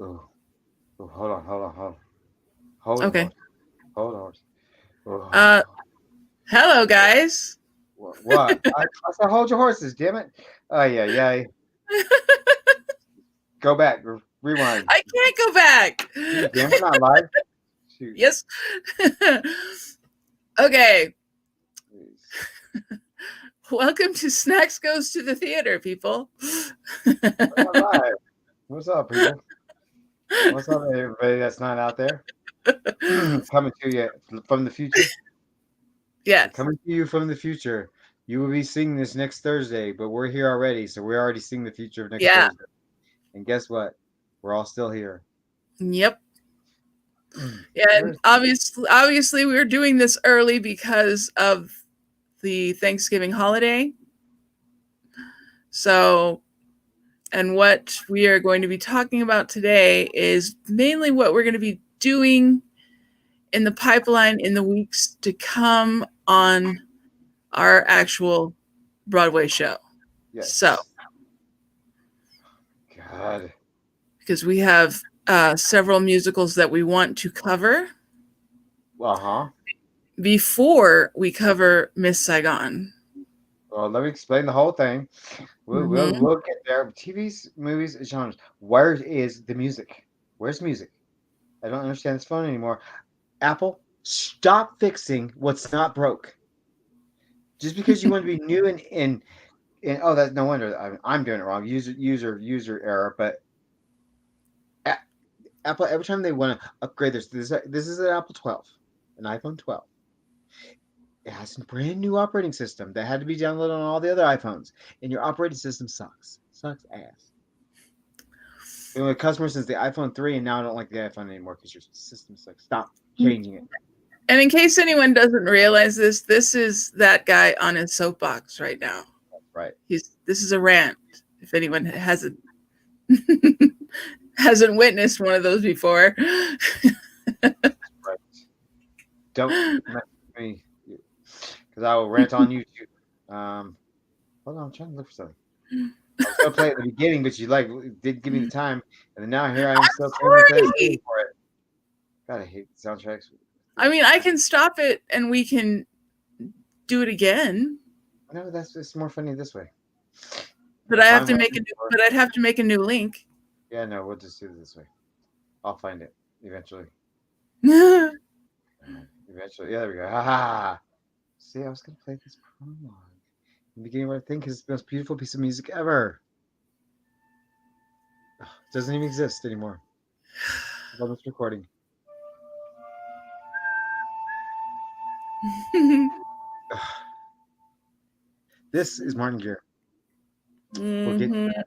Oh, oh, hold on, Okay. horse. Hold on, horse. Uh, Oh, hello guys. what? I said hold your horses, damn it. Oh, yeah, yeah. Go back. Rewind. I can't go back. Damn, we're not live. Shoot. Yes. Okay. Welcome to Snacks Goes to the Theater, people. We're not live. What's up, people? What's up, everybody that's not out there? Coming to you from the future. We're Yes. coming to you from the future. You will be seeing this next Thursday, but we're here already, so we're already seeing the future of next Yeah. Thursday. And guess what? We're all still here. Yep. Yeah, and Where's obviously we're doing this early because of the Thanksgiving holiday. So, and what we are going to be talking about today is mainly what we're going to be doing in the pipeline in the weeks to come on our actual Broadway show. So, yes? God. because we have several musicals that we want to cover Uh-huh. before we cover Miss Saigon. Well, let me explain the whole thing. We'll, we'll, Mm-hmm. we'll get there. TVs, movies, genres. Where is the music? Where's music? I don't understand this phone anymore. Apple, stop fixing what's not broke. Just because you want to be new and oh, that's no wonder I'm doing it wrong. User error. But A- Apple, every time they want to upgrade this is an Apple 12, an iPhone 12. It has a brand new operating system that had to be downloaded on all the other iPhones, and your operating system sucks ass. Been with customers since the iPhone 3, and now I don't like the iPhone anymore because your system sucks. Stop changing it. And in case anyone doesn't realize this, this is that guy on his soapbox right now. Right. This is a rant. If anyone hasn't witnessed one of those before. Right. Don't mess with me because I will rant on you too. Hold on, I'm trying to look for something. I was gonna play it at the beginning, but you did give me the time, and then now here I am still paying the Thanksgiving Sorry. for it. God, I hate soundtracks. I mean, I can stop it and we can do it again, No, that's it's more funny this way. but I If have I'm to make a new, but I'd have to make a new link. yeah, no, we'll just do it this way. I'll find it eventually. Eventually, yeah, there we go. Ha ha. Ha. See, I was gonna play this prologue in the beginning where I think is the most beautiful piece of music ever. Ugh, it doesn't even exist anymore. I love this recording. Ugh. This is Martin Gear. We'll get to Hmm. that.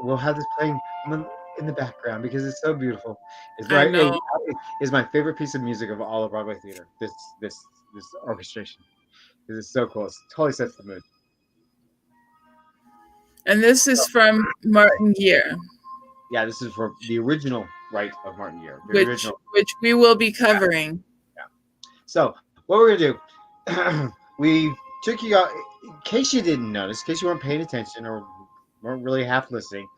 We'll have this playing in the background because it's so beautiful. It's I my know. it's my favorite piece of music of all of Broadway theater. This orchestration because it's so cool. It totally sets the mood. And this is from Martin Gear, Yeah, this is for the original right of Martin Gear. The which original. which we will be covering. Yeah. So what we're gonna do, we took you out in case you didn't notice, in case you weren't paying attention or weren't really half listening.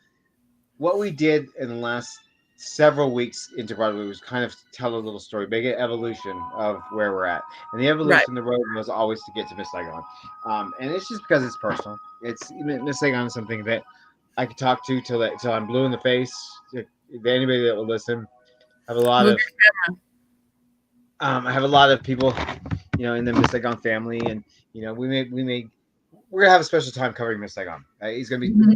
What we did in the last several weeks into Broadway was kind of tell a little story, make an evolution of where we're at. And the Right. evolution of the road was always to get to Miss Saigon. And it's just because it's personal. It's Miss Saigon is something that I could talk to till I'm blue in the face. If anybody that will listen, I have a lot Move of I have a lot of people, in the Miss Saigon family, and we're gonna have a special time covering Miss Saigon. He's gonna be your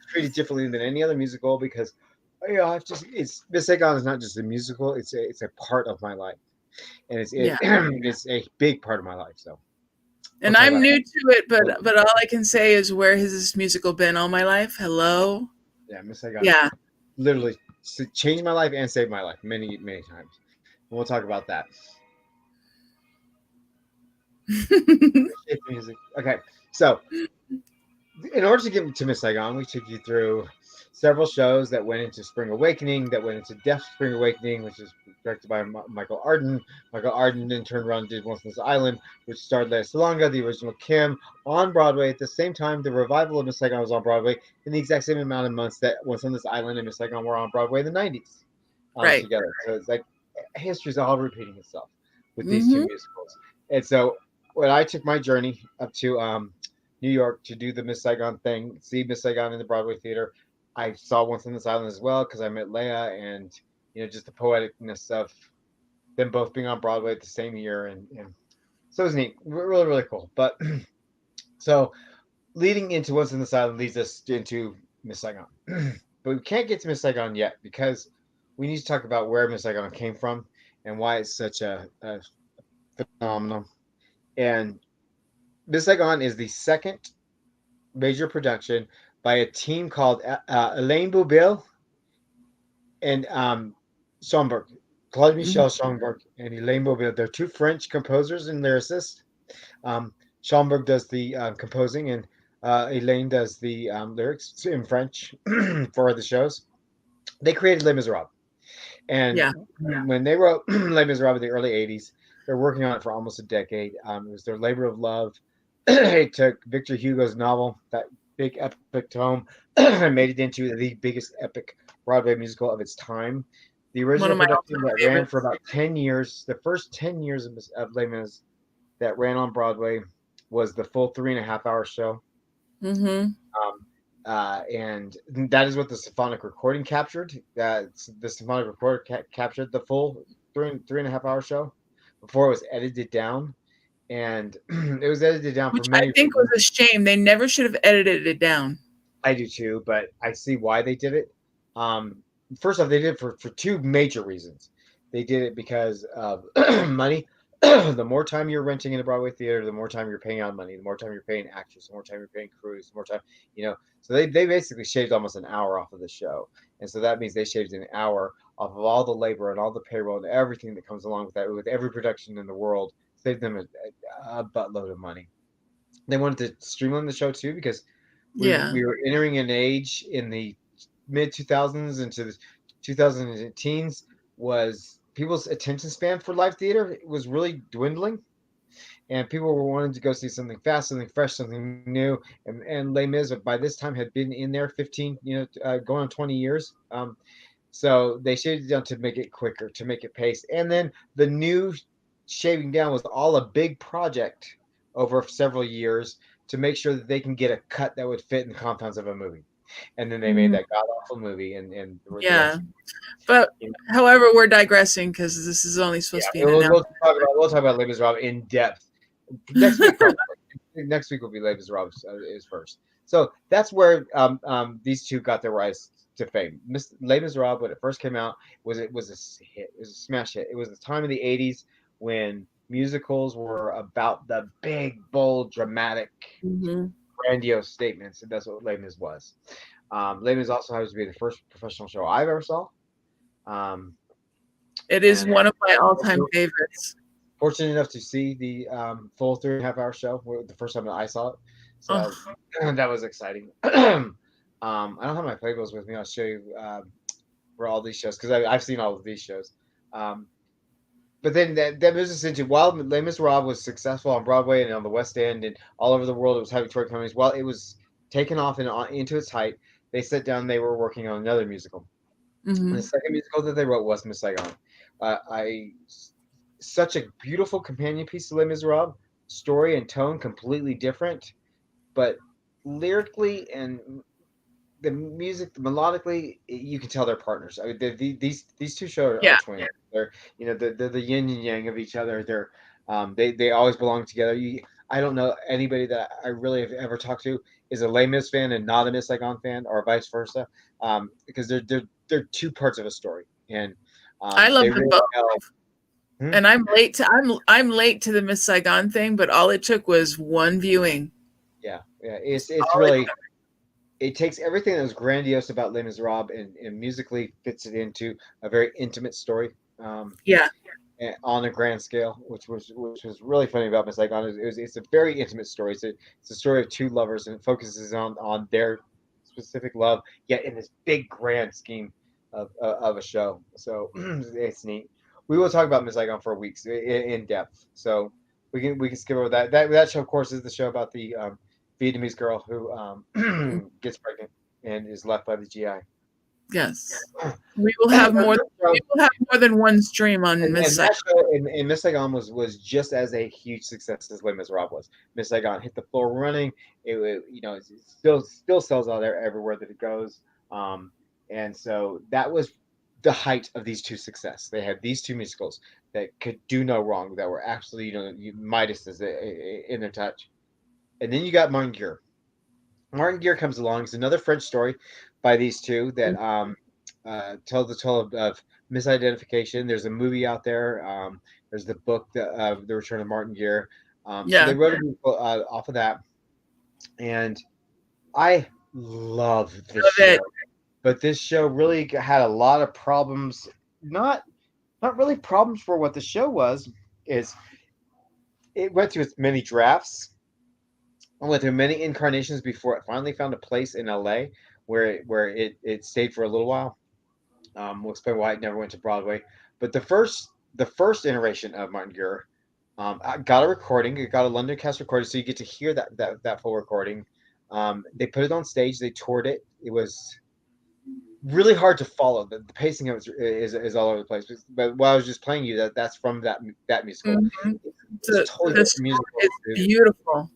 treated differently than any other musical because I've just it's Miss Saigon is not just a musical; it's a part of my life, and yeah. it's a big part of my life. So we'll And talk I'm about new to it, that. but all I can say is where has this musical been all my life? Hello. Yeah, Miss Saigon Yeah. literally changed my life and saved my life many many times. And we'll talk about that. Appreciate the music. Okay, so in order to get to Miss Saigon, we took you through several shows that went into Spring Awakening, that went into Deaf Spring Awakening, which is directed by Michael Arden. Michael Arden then turned around and did Once on This Island, which starred Lea Salonga, the original Kim, on Broadway. At the same time, the revival of Miss Saigon was on Broadway in the exact same amount of months that Once on This Island and Miss Saigon were on Broadway in the 90s Right. together. So it's like history's all repeating itself with these two Mm-hmm. musicals. And so when I took my journey up to New York to do the Miss Saigon thing, see Miss Saigon in the Broadway theater, I saw Once on This Island as well because I met Leia, and just the poeticness of them both being on Broadway at the same year, and so it was neat, really really cool. But so leading into Once on This Island leads us into Miss Saigon, but we can't get to Miss Saigon yet because we need to talk about where Miss Saigon came from and why it's such a phenomenon. And Miss Saigon is the second major production by a team called Elaine Boubille and Schomburg, Claude Mm-hmm. Michel Schomburg and Elaine Bouville. They're two French composers and lyricists. Um, Schomburg does the composing, and Elaine does the lyrics in French for the shows. They created Les Miserables, and Yeah. when they wrote Les Miserables in the early '80s, they're working on it for almost a decade. It was their labor of love. It took Victor Hugo's novel, that big epic tome, and made it into the biggest epic Broadway musical of its time. The One original of my production all-time that ran for favorites. about 10 years, the first 10 years of Les Mis that ran on Broadway was the full 3.5 hour show. Mm-hmm. Um, and that is what the symphonic recording captured. The symphonic recorder captured the full three and a half hour show before it was edited down. And it was edited down for Which I many think was reasons. a shame. They never should have edited it down. I do too, but I see why they did it. Um, First off, they did it for two major reasons. They did it because of money. The more time you're renting in a Broadway theater, the more time you're paying on money, the more time you're paying actors, the more time you're paying crews, the more time, So they basically shaved almost an hour off of the show. And so that means they shaved an hour off of all the labor and all the payroll and everything that comes along with that, with every production in the world, saved them a buttload of money. They wanted to streamline the show too because Yeah. we were entering an age in the mid 2000s into the 2010s was people's attention span for live theater was really dwindling, and people were wanting to go see something fast, something fresh, something new. And Les Mis by this time had been in there 15, going on 20 years. So they shaved it down to make it quicker, to make it pace. And then the new shaving down was all a big project over several years to make sure that they can get a cut that would fit in the confines of a movie. And then they made Mhm. that god awful movie, and the Yeah. rest. But You know, however, we're digressing because this is only yeah, supposed to be an we'll announcement. talk about Les Miserables in depth next week probably. Next week will be Les Miserables is first. So that's where these two got their rise to fame. Les Miserables, when it first came out, was a hit. It was a smash hit. It was the time in the '80s when musicals were about the big, bold, dramatic, Mhm. grandiose statements, and that's what Les Mis was. Les Mis also happens to be the first professional show I've ever saw. Um, It is and one of my I all-time was favorites. fortunate enough to see the full 3.5 hour show the first time that I saw it. So Oh, that was exciting. I don't have my playbills with me. I'll show you for all these shows because I've seen all of these shows. Um, but then that moves us into while Les Miserables was successful on Broadway and on the West End and all over the world, it was having tour companies. While it was taken off and into its height, they sat down. They were working on another musical. And the mhm. second musical that they wrote was Miss Saigon. I Such a beautiful companion piece to Les Miserables. Story and tone completely different, but lyrically and the music, melodically, you can tell they're partners. I mean, these two shows are Yeah. twins. They're they're the yin and yang of each other. They always belong together. I don't know anybody that I really have ever talked to is a Les Mis fan and not a Miss Saigon fan, or vice versa, because they're two parts of a story, and I love they them really both. tell. Hmm? And I'm late to the Miss Saigon thing, but all it took was one viewing. Yeah, it's All it really it takes everything that was grandiose about Les Miserables and musically fits it into a very intimate story. Yeah. On a grand scale, which was really funny about Miss Saigon. It's a very intimate story. It's a story of two lovers, and it focuses on their specific love, yet in this big grand scheme of a show. So it's neat. We will talk about Miss Saigon for weeks in depth. So we can skip over that. That show, of course, is the show about the Vietnamese girl who gets pregnant and is left by the GI. Yes. We will have more. We will have more than one stream on Miss And Saigon. that show and Miss Saigon was just as a huge success as Les Miserables was. Miss Saigon hit the floor running. It still sells out there everywhere that it goes. Um, and so that was the height of these two success. They had these two musicals that could do no wrong, that were absolutely Midas in their touch. And then you got Martin Gere. Martin Gere comes along. It's another French story by these two that tells the tale of misidentification. There's a movie out there. There's the book, The Return of Martin Gere. So Yeah. they wrote a musical off of that, and I love this Love show. it. But this show really had a lot of problems. Not really problems for what the show was. Is it went through its many drafts. I went through many incarnations before it finally found a place in LA where it stayed for a little while. We'll explain why it never went to Broadway. But the first iteration of Martin Gere I got a recording. It got a London cast recording, so you get to hear that full recording. They put it on stage. They toured it. It was really hard to follow. The pacing of it is all over the place. But while I was just playing you, that's from that musical. Mm-hmm. It's a totally The different score musical. is beautiful.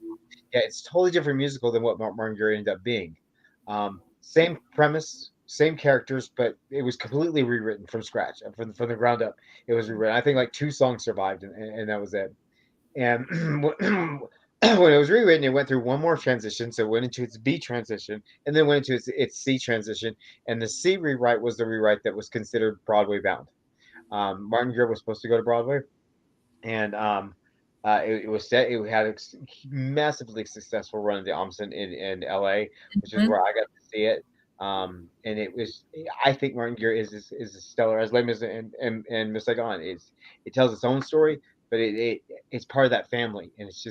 Yeah, it's totally different musical than what Martin Gere ended up being. Same premise, same characters, but it was completely rewritten from scratch, from the ground up. It was rewritten. I think like two songs survived, and that was it. And when it was rewritten, it went through one more transition. So it went into its B transition, and then went into its C transition. And the C rewrite was the rewrite that was considered Broadway bound. Martin Gere was supposed to go to Broadway, and it was set. It had a massively successful run at the Omsen in LA, which is Mhm. where I got to see it. And it was. I think Martin Gere is as stellar as Les Mis and Miss Saigon. It tells its own story, but it's part of that family, and it's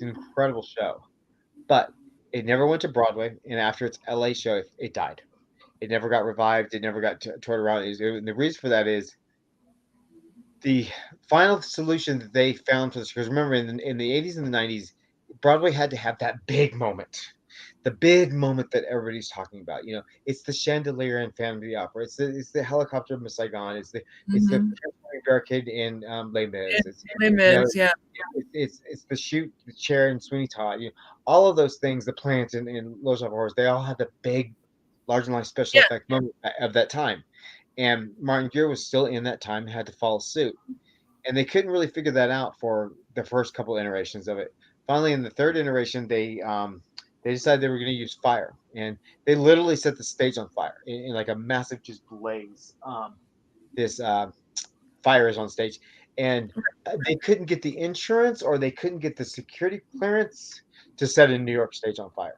an incredible show. But it never went to Broadway, and after its LA show, it died. It never got revived. It never got toured around. And the reason for that is the final solution that they found for this, because remember in the 80s and the 90s, Broadway had to have that big moment, the big moment that everybody's talking about. It's the chandelier in Phantom of the Opera. It's the helicopter of Miss Saigon. It's the Mhm. barricade in Les Yeah, Mis. Les You know, Mis, yeah. it's the shoot, the chair in Sweeney Todd. All of those things, the plants in Los Horrors, they all had the big, large and life special Yeah. effect moment of that time. And Martin Gere was still in that time, had to follow suit, and they couldn't really figure that out for the first couple iterations of it. Finally, in the third iteration, they decided they were going to use fire, and they literally set the stage on fire in like a massive just blaze. This fire is on stage, and they couldn't get the insurance or they couldn't get the security clearance to set a New York stage on fire.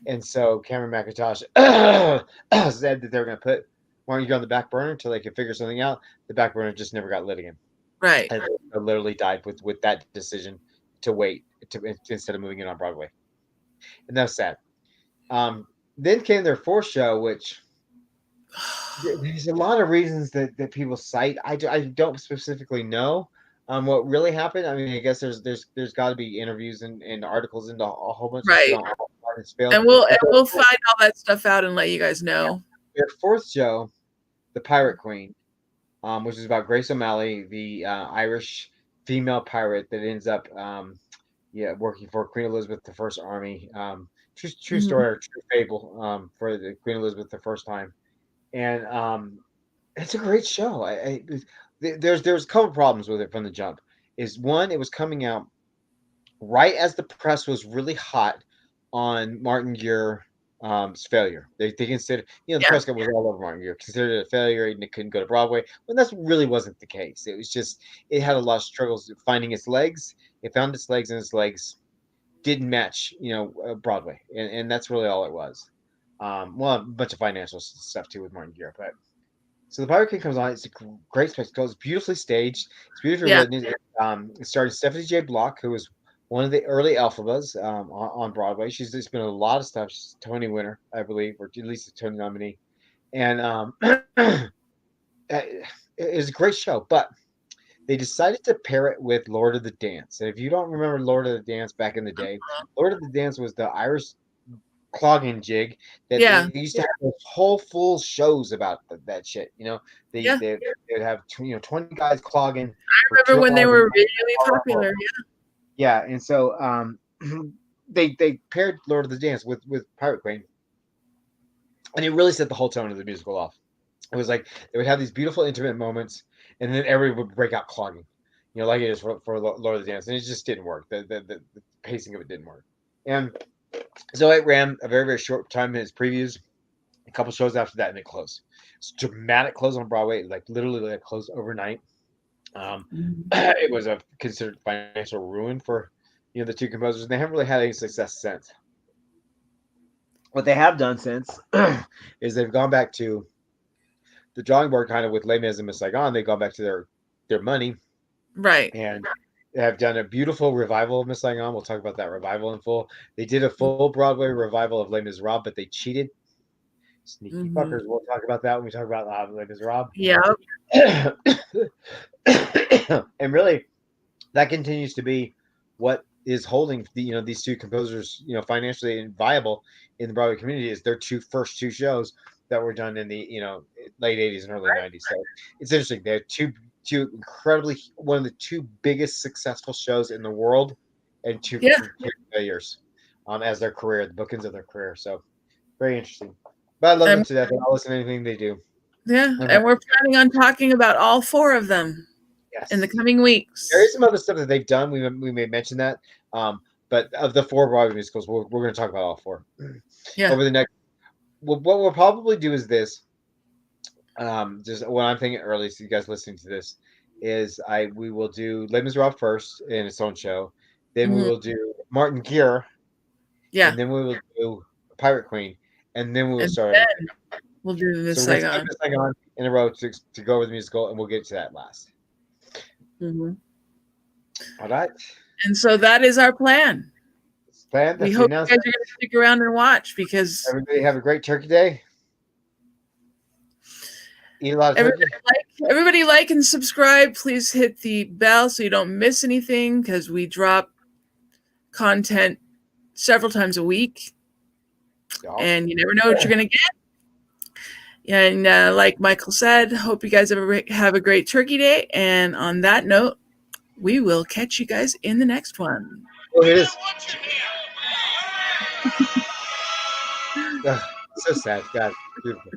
And so Cameron McIntosh said that they were going to put Martin Gere on the back burner until they could figure something out. The back burner just never got lit again. Right. And they literally died with that decision to wait instead of moving it on Broadway, and that was sad. Then came their fourth show, which there's a lot of reasons that people cite. I don't specifically know what really happened. I mean, I guess there's got to be interviews and articles and a whole bunch of shit Right. on how it's failed. And we'll find all that stuff out and let you guys know. Their fourth show, The Pirate Queen, which is about Grace O'Malley, the Irish female pirate that ends up working for Queen Elizabeth the First Army. True Mhm. story or true fable for the Queen Elizabeth the first time. And it's a great show. There's a couple problems with it from the jump. Is one, it was coming out right as the press was really hot on Martin Gere failure. They considered, the Yeah. press was all over Martin Gere, considered it a failure, and it couldn't go to Broadway. When that really wasn't the case. It was just it had a lot of struggles finding its legs. It found its legs, and its legs didn't match, Broadway, and that's really all it was. Well, a bunch of financial stuff too with Martin Gere, but so the Pirate King comes on. It's a great spectacle. It's beautifully staged. It's beautifully Yeah. written. It starred Stephanie J. Block, who was one of the early alphabas on Broadway. She's just been in a lot of stuff. She's a Tony winner, I believe, or at least a Tony nominee. And it was a great show, but they decided to pair it with Lord of the Dance. And if you don't remember Lord of the Dance back in the day, Lord of the Dance was the Irish clogging jig that they Yeah. used to have those whole full shows about that shit. Yeah. They would have 20 guys clogging I for remember when they 2 hours. were really popular. Yeah, and so they paired Lord of the Dance with Pirate Queen, and it really set the whole tone of the musical off. It was like they would have these beautiful intimate moments, and then everybody would break out clogging, like it is for Lord of the Dance, and it just didn't work. The pacing of it didn't work, and so it ran a very very short time in its previews. A couple shows after that, and it closed. It's a dramatic close on Broadway, like literally like closed overnight. It was a considered financial ruin for the two composers, and they haven't really had any success since. What they have done since is they've gone back to the drawing board, kind of with Les Mis and Miss Saigon. They've gone back to their money, Right. and they have done a beautiful revival of Miss Saigon. We'll talk about that revival in full. They did a full Broadway revival of Les Miserables, but they cheated. Sneaky fuckers. We'll talk about that when we talk about Les Miserables. Yeah. And really, that continues to be what is holding these two composers financially viable in the Broadway community is their first two shows that were done in the late 80s and early 90s. So it's interesting. They have two incredibly, one of the two biggest successful shows in the world, and two failures as their career, the bookends of their career. So very interesting. But I love them to death, and I'll listen to anything they do. Yeah, and we're planning on talking about all four of them in the coming weeks. There is some other stuff that they've done. We may mention that. But of the 4 Broadway musicals, we're going to talk about all 4. Yeah. Over the next, what we'll probably do is this. Just what I'm thinking early, so you guys listening to this, is we will do Les Miserables first in its own show. Then we will do Martin Gere. Yeah. And then we will do Pirate Queen. And then we will start. We'll do the Miss Saigon in a row to go over the musical, and we'll get to that last. All right. And so that is our plan. We hope you guys are going to stick around and watch, because everybody have a great Turkey Day. Eat a lot of turkey. Everybody like and subscribe. Please hit the bell so you don't miss anything, because we drop content several times a week. And you never know what you're going to get. And like Michael said, hope you guys have a great Turkey Day. And on that note, we will catch you guys in the next one. Oh, it is. So sad. God. Beautiful.